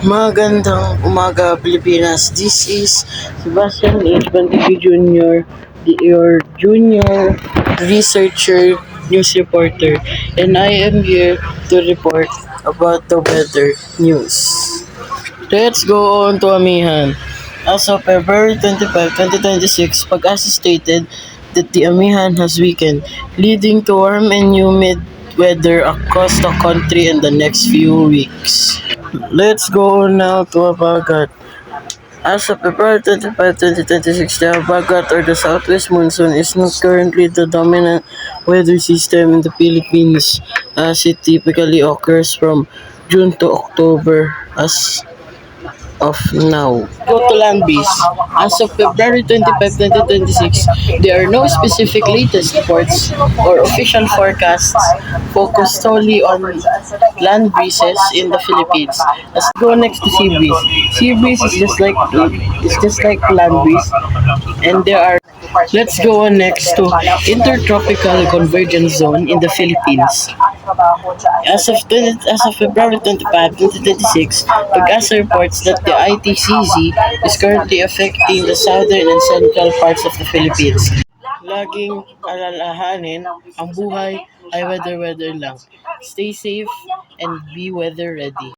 Magandang umaga, Pilipinas. This is Sebastian H. Bantigo Jr., your junior researcher, news reporter, and I am here to report about the weather news. Let's go on to Amihan. As of February 25, 2026, Pag-asa stated that the Amihan has weakened, leading to warm and humid weather across the country in the next few weeks. Let's go now to Habagat. As of February 25, 2026, the Habagat or the Southwest Monsoon is not currently the dominant weather system in the Philippines as it typically occurs from June to October as of now. Go to land base. As of February 25, 2026, there are no specific latest reports or official forecasts focused solely on land breezes in the Philippines. Let's go next to sea breeze. Sea breeze is just like land breeze, and there are. Let's go on next to intertropical convergence zone in the Philippines. As of February 25, 2026, Pag-asa reports that the ITCZ is currently affecting the southern and central parts of the Philippines. Laging alalahanin, ang buhay ay weather lang. Stay safe and be weather ready.